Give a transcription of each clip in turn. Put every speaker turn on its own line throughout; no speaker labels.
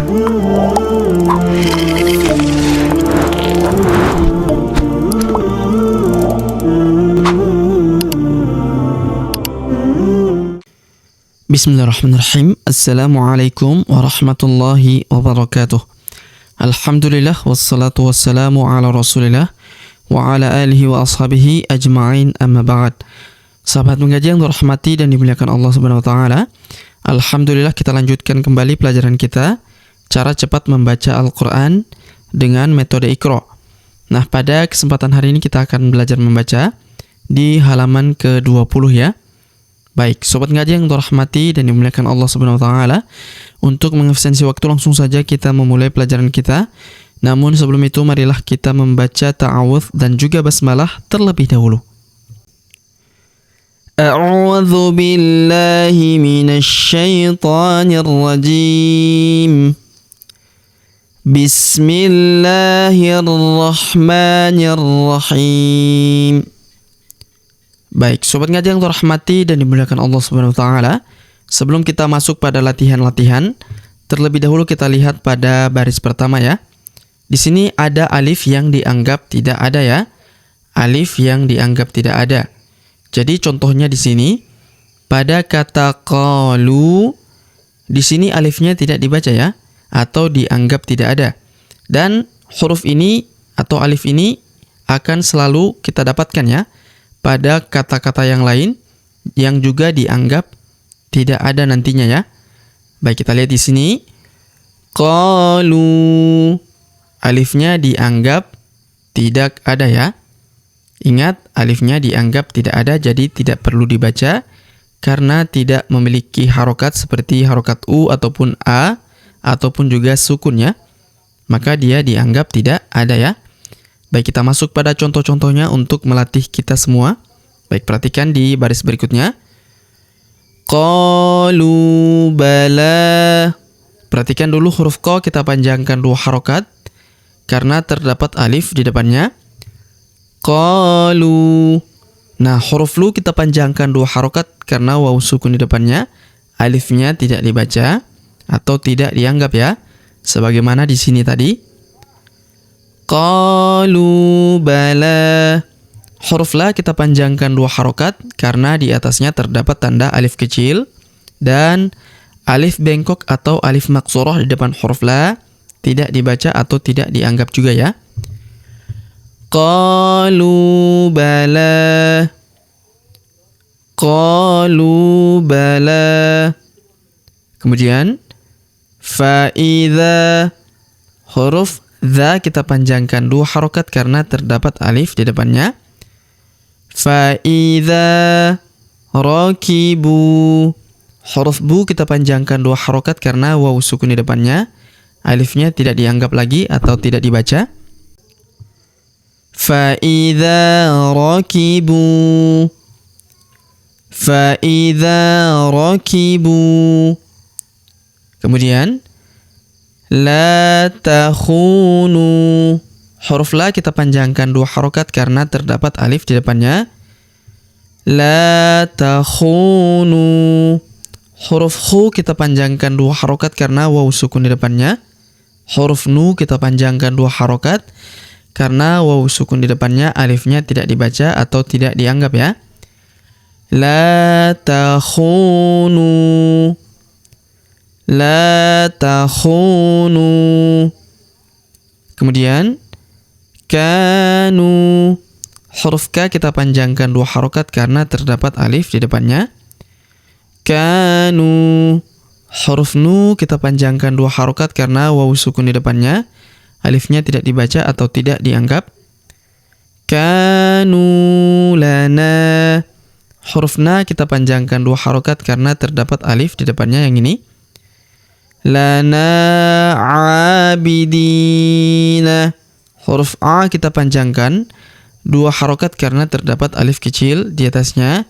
Bismillahirrahmanirrahim. Assalamualaikum warahmatullahi wabarakatuh. Alhamdulillah wassalatu wassalamu ala Rasulillah wa ala alihi wa ashabihi ajma'in, amma ba'd. Sahabat mengaji yang dirahmati dan dimuliakan Allah Subhanahu wa taala. Alhamdulillah kita lanjutkan kembali pelajaran kita, cara cepat membaca Al-Qur'an dengan metode Iqra. Nah, pada kesempatan hari ini kita akan belajar membaca di halaman ke-20 ya. Baik, sobat ngaji yang dirahmati dan dimuliakan Allah Subhanahu wa taala, untuk mengefisiensi waktu langsung saja kita memulai pelajaran kita. Namun sebelum itu marilah kita membaca ta'awudz dan juga basmalah terlebih dahulu. A'udzu billahi minasy syaithanir rajim. Bismillahirrahmanirrahim. Baik, sobat ngaji yang terhormati dan dimuliakan Allah Subhanahu wa taala, sebelum kita masuk pada latihan-latihan, terlebih dahulu kita lihat pada baris pertama ya. Di sini ada alif yang dianggap tidak ada ya. Alif yang dianggap tidak ada. Jadi contohnya di sini pada kata qalu, di sini alifnya tidak dibaca ya, atau dianggap tidak ada. Dan huruf ini atau alif ini akan selalu kita dapatkan ya pada kata-kata yang lain yang juga dianggap tidak ada nantinya ya. Baik, kita lihat di sini. Qalu, alifnya dianggap tidak ada ya. Ingat, alifnya dianggap tidak ada, jadi tidak perlu dibaca karena tidak memiliki harokat seperti harokat U ataupun A ataupun juga sukun ya. Maka dia dianggap tidak ada ya. Baik, kita masuk pada contoh-contohnya untuk melatih kita semua. Baik, perhatikan di baris berikutnya. Qalu bala. Perhatikan dulu huruf Qa kita panjangkan 2 harokat karena terdapat alif di depannya. Qalu. Nah, huruf Lu kita panjangkan 2 harokat karena waw sukun di depannya. Alifnya tidak dibaca atau tidak dianggap ya. Sebagaimana di sini tadi. Qalu bala. Huruf La kita panjangkan 2 harokat karena di atasnya terdapat tanda alif kecil dan alif bengkok atau alif maksurah di depan huruf La tidak dibaca atau tidak dianggap juga ya. Qalu bala. Qalu bala. Kemudian fa'idha, huruf Dha kita panjangkan 2 harokat karena terdapat alif di depannya. Fa'idha rakibu. Huruf Bu kita panjangkan 2 harokat karena waw sukun di depannya. Alifnya tidak dianggap lagi atau tidak dibaca. Fa'idha rakibu. Fa'idha rakibu. Kemudian la takhunu. Huruf La kita panjangkan 2 harokat karena terdapat alif di depannya. La takhunu. Huruf Khu kita panjangkan 2 harokat karena waw sukun di depannya. Huruf Nu kita panjangkan 2 harokat karena waw sukun di depannya, alifnya tidak dibaca atau tidak dianggap ya. La takhunu. La takhunu. Kemudian kanu. Huruf K kita panjangkan 2 harokat karena terdapat alif di depannya. Kanu. Huruf Nu kita panjangkan 2 harokat karena waw sukun di depannya. Alifnya tidak dibaca atau tidak dianggap. Kanu lana. Huruf Na kita panjangkan 2 harokat karena terdapat alif di depannya yang ini. Lana abidina. Huruf A kita panjangkan 2 harokat karena terdapat alif kecil di atasnya.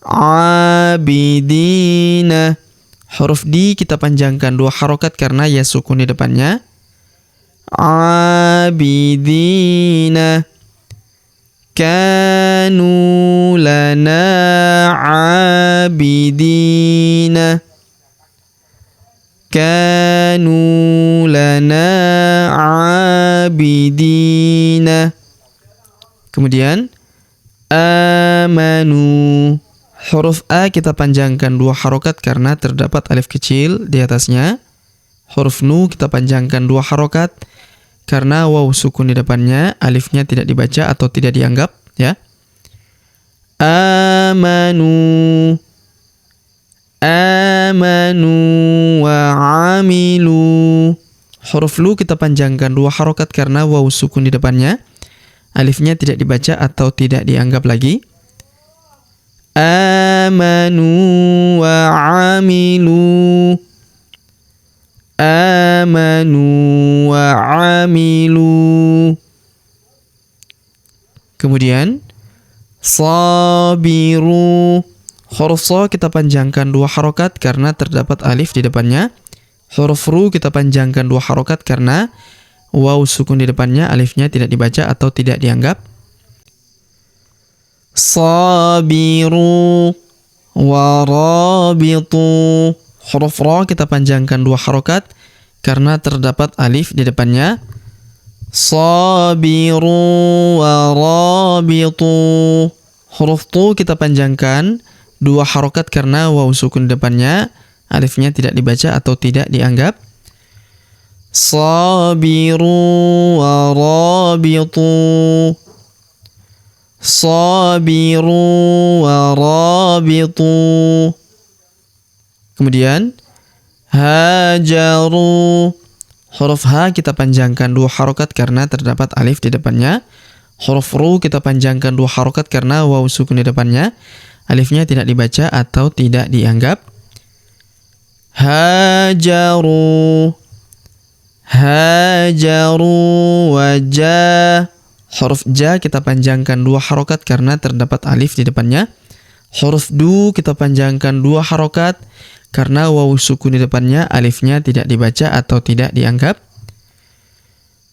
Abidina. Huruf D kita panjangkan 2 harokat karena ya sukun di depannya. Abidina. Kanu lana abidina. Kanu lana abidina. Kemudian amanu. Huruf A kita panjangkan 2 harokat karena terdapat alif kecil di atasnya. Huruf Nu kita panjangkan 2 harokat karena waw sukun di depannya, alifnya tidak dibaca atau tidak dianggap, ya. Amanu. Amanu wa amilu. Huruf Lu kita panjangkan 2 harokat karena waw sukun di depannya, alifnya tidak dibaca atau tidak dianggap lagi. Amanu wa amilu. Amanu wa amilu. Kemudian sabiru. Huruf So kita panjangkan 2 harokat karena terdapat alif di depannya. Huruf Ru kita panjangkan 2 harokat karena waw sukun di depannya, alifnya tidak dibaca atau tidak dianggap. Sabiru warabitu. Huruf Ra kita panjangkan 2 harokat karena terdapat alif di depannya. Sabiru warabitu. Huruf Tu kita panjangkan 2 harokat karena waw sukun di depannya, alifnya tidak dibaca atau tidak dianggap. Sabiru warabitu. Sabiru warabitu. Kemudian hajaru. Huruf H kita panjangkan 2 harokat karena terdapat alif di depannya. Huruf Ru kita panjangkan 2 harokat karena waw sukun di depannya, alifnya tidak dibaca atau tidak dianggap. Hajaru. Hajaru wajah. Huruf Ja kita panjangkan 2 harokat karena terdapat alif di depannya. Huruf Du kita panjangkan 2 harokat karena waw sukun di depannya, alifnya tidak dibaca atau tidak dianggap.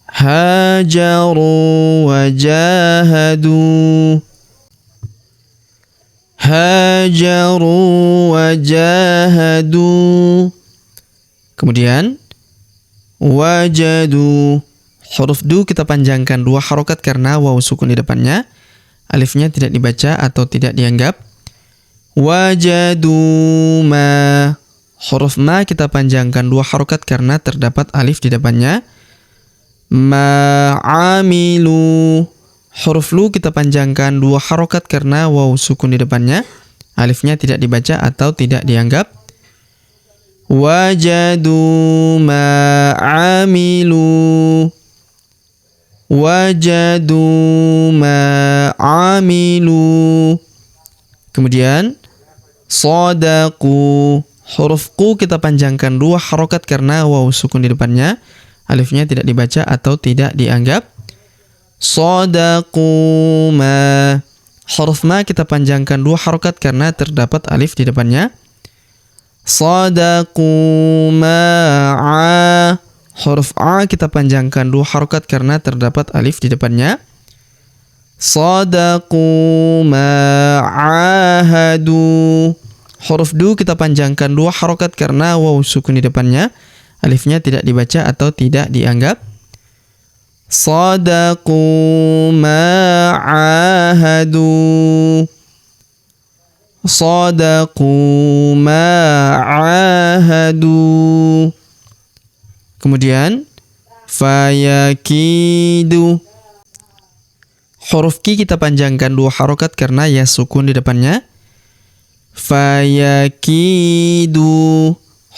Hajaru wajahadu. Hajaru wajahadu. Kemudian wajadu. Huruf Du kita panjangkan 2 harokat karena waw sukun di depannya, alifnya tidak dibaca atau tidak dianggap. Wajadu ma. Huruf Ma kita panjangkan 2 harokat karena terdapat alif di depannya. Ma'amilu. Huruf Lu kita panjangkan 2 harokat karena waw sukun di depannya, alifnya tidak dibaca atau tidak dianggap. Wajadu ma'amilu. Wajadu ma'amilu. Kemudian Sodaku. Huruf Ku kita panjangkan 2 harokat karena waw sukun di depannya, alifnya tidak dibaca atau tidak dianggap. Sodaku ma. Huruf Ma kita panjangkan 2 harokat karena terdapat alif di depannya. Sodaku ma'a. Huruf A kita panjangkan 2 harokat karena terdapat alif di depannya. Sodaku ma'ahadu. Huruf Du kita panjangkan 2 harokat karena waw sukun di depannya, alifnya tidak dibaca atau tidak dianggap. Sodaku ma'ahadu. Sodaku ma'ahadu. Kemudian fayakidu. Huruf Ki kita panjangkan 2 harokat karena ya sukun di depannya. Fayakidu.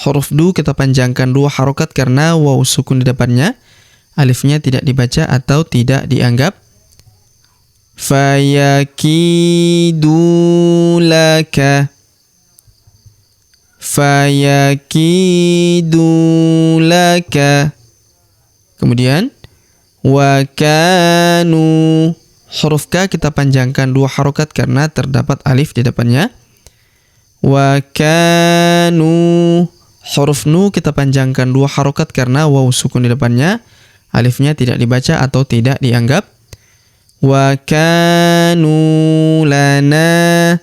Huruf Du kita panjangkan 2 harokat karena waw sukun di depannya, alifnya tidak dibaca atau tidak dianggap. Fayakidu laka. Fayakidu laka. Kemudian wakanu. Huruf K kita panjangkan 2 harokat karena terdapat alif di depannya. Wakanu. Huruf Nu kita panjangkan 2 harokat karena waw sukun di depannya, alifnya tidak dibaca atau tidak dianggap. Wakanu lana.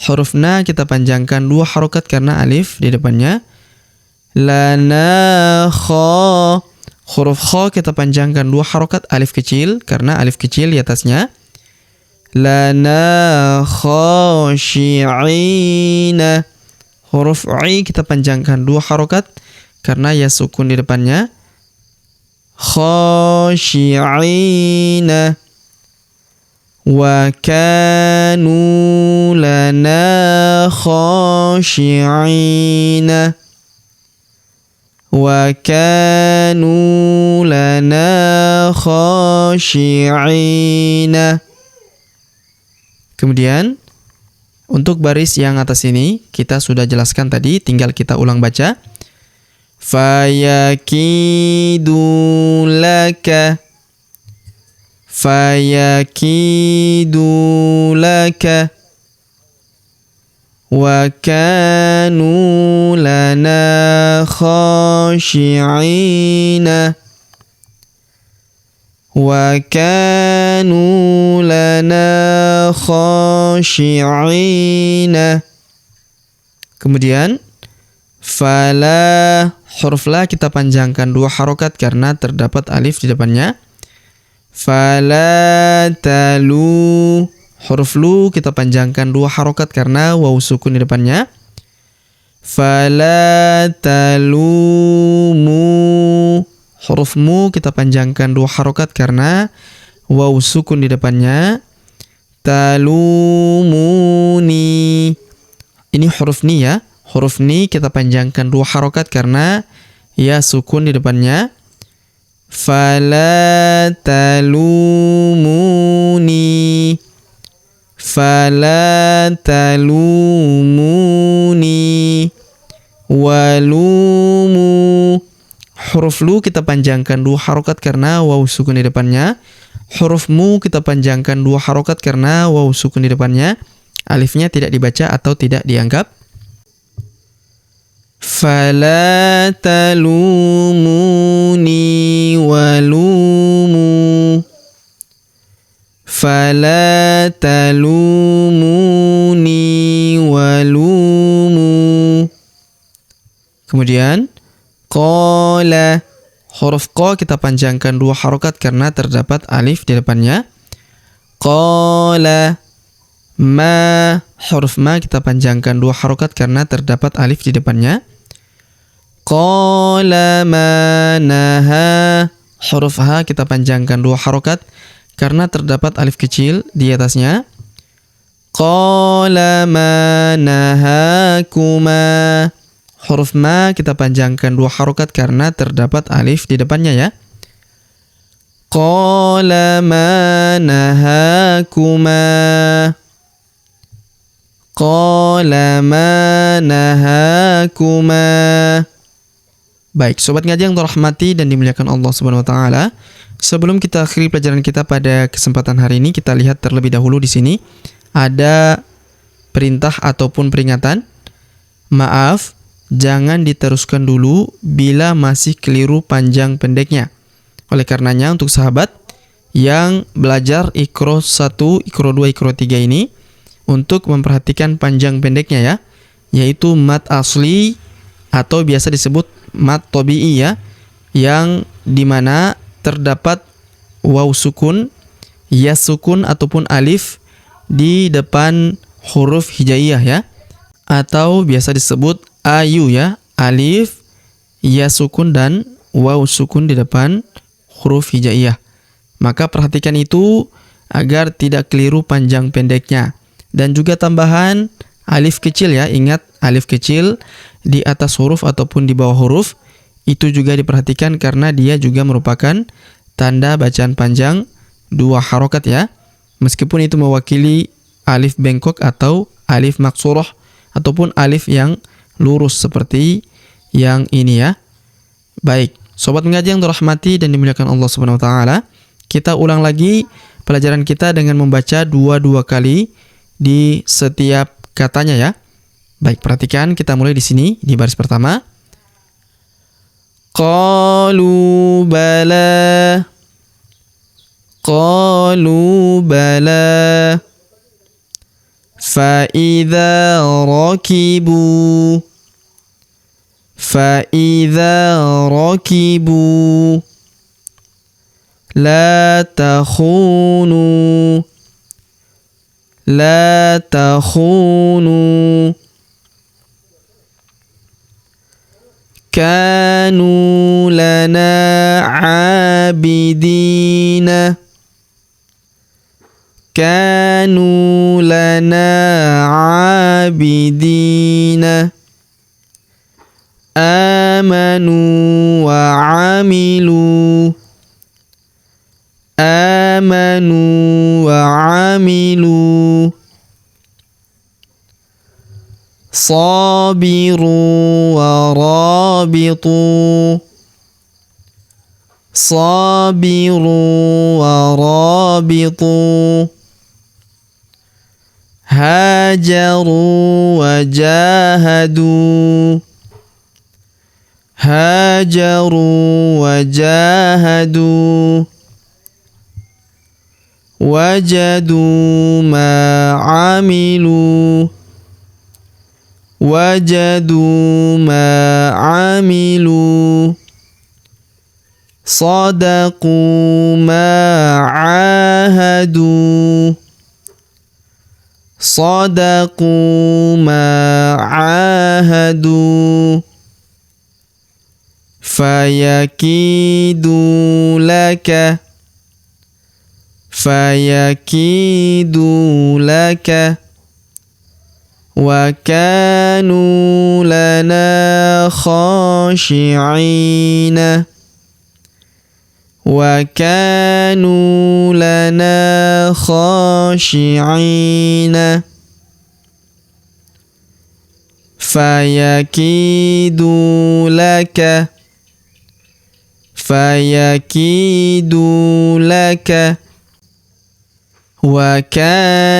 Huruf Na kita panjangkan 2 harokat karena alif di depannya. Lana kha. Huruf kha kita panjangkan 2 harokat alif kecil karena alif kecil di atasnya. Lana khashi'ina. Huruf i kita panjangkan 2 harokat karena ya sukun di depannya. Khashi'ina. Wa kanu lana khashi'ina. Wa kanu lana khashi'ina. Kemudian untuk baris yang atas ini kita sudah jelaskan tadi, tinggal kita ulang baca. Fayakidu laka. Fayakidu laka. Wa kanu lana khashi'ina. Wa kanu lana khashi'ina. Kemudian fala, huruf la kita panjangkan 2 harokat karena terdapat alif di depannya. Fala talu, huruf lu kita panjangkan 2 harokat karena waw sukun di depannya. Fala talumu, huruf mu kita panjangkan 2 harokat karena waw sukun di depannya. Talumuni, ini huruf ni ya. Huruf ni kita panjangkan 2 harokat karena ya sukun di depannya. Fala talumuni. Fala talumuni. Walumu, huruf lu kita panjangkan 2 harokat karena waw sukun di depannya. Huruf mu kita panjangkan 2 harokat karena waw sukun di depannya. Alifnya tidak dibaca atau tidak dianggap. Fala talumuni walumu. Fala talumuni walumu. Kemudian qala, huruf qa kita panjangkan 2 harokat karena terdapat alif di depannya. Qala. Ma, huruf ma kita panjangkan 2 harokat karena terdapat alif di depannya. Qala ma naha, huruf ha kita panjangkan 2 harokat karena terdapat alif kecil di atasnya. Qala ma nahakuma, huruf ma kita panjangkan 2 harokat karena terdapat alif di depannya ya. Qala ma nahakuma. Qala ma nahakuma. Baik, sobat ngaji yang dirahmati dan dimuliakan Allah Subhanahu wa taala. Sebelum kita akhiri pelajaran kita pada kesempatan hari ini, kita lihat terlebih dahulu di sini ada perintah ataupun peringatan. Maaf, jangan diteruskan dulu bila masih keliru panjang pendeknya. Oleh karenanya untuk sahabat yang belajar Iqra 1, Iqra 2, Iqra 3 ini untuk memperhatikan panjang pendeknya ya, yaitu mad asli atau biasa disebut mad tabi'i ya, yang dimana terdapat waw sukun, ya sukun ataupun alif di depan huruf hijaiyah ya, atau biasa disebut ayu ya, alif, ya sukun dan waw sukun di depan huruf hijaiyah. Maka perhatikan itu agar tidak keliru panjang pendeknya. Dan juga tambahan alif kecil ya, ingat alif kecil di atas huruf ataupun di bawah huruf itu juga diperhatikan karena dia juga merupakan tanda bacaan panjang 2 harokat ya, meskipun itu mewakili alif bengkok atau alif maksurah ataupun alif yang lurus seperti yang ini ya. Baik, sobat mengaji yang dirahmati dan dimuliakan Allah Subhanahu wa taala, kita ulang lagi pelajaran kita dengan membaca 2 kali di setiap katanya ya. Baik, perhatikan, kita mulai di sini di baris pertama. Qalu bala. Qalu bala. Fa idza rakibu. Fa idza rakibu. لا تخونوا لا تخونوا كانوا لنا عابدين كانوا لنا عابدين آمنوا وعملوا صابروا ورابطوا هاجروا وجاهدوا وجدوا ما عملوا صدقوا ما عاهدوا فيكيدوا لك وكانوا لنا خاشعين فيكيدوا لك وكانوا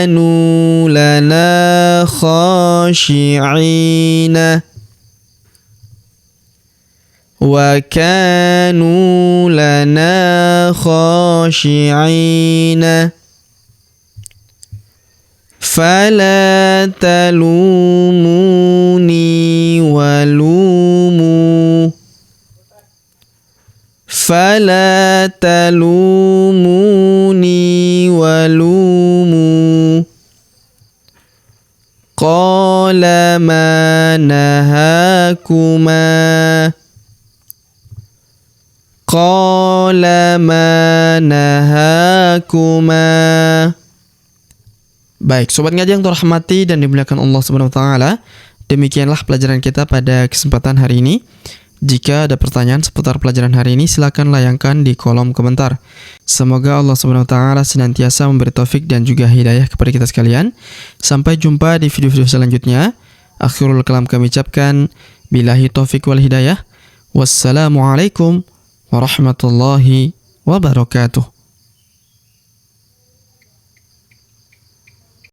لنا خاشعين فلا تلوموني ولوموا قال ما نهاكما. Baik, sobat ngaji yang dirahmati dan dimuliakan Allah Subhanahu wa taala, demikianlah pelajaran kita pada kesempatan hari ini. Jika ada pertanyaan seputar pelajaran hari ini, silakan layangkan di kolom komentar. Semoga Allah Subhanahu wa taala senantiasa memberi taufik dan juga hidayah kepada kita sekalian. Sampai jumpa di video-video selanjutnya. Akhirul kalam kami ucapkan billahi taufik wal hidayah. Wassalamualaikum warahmatullahi wabarakatuh.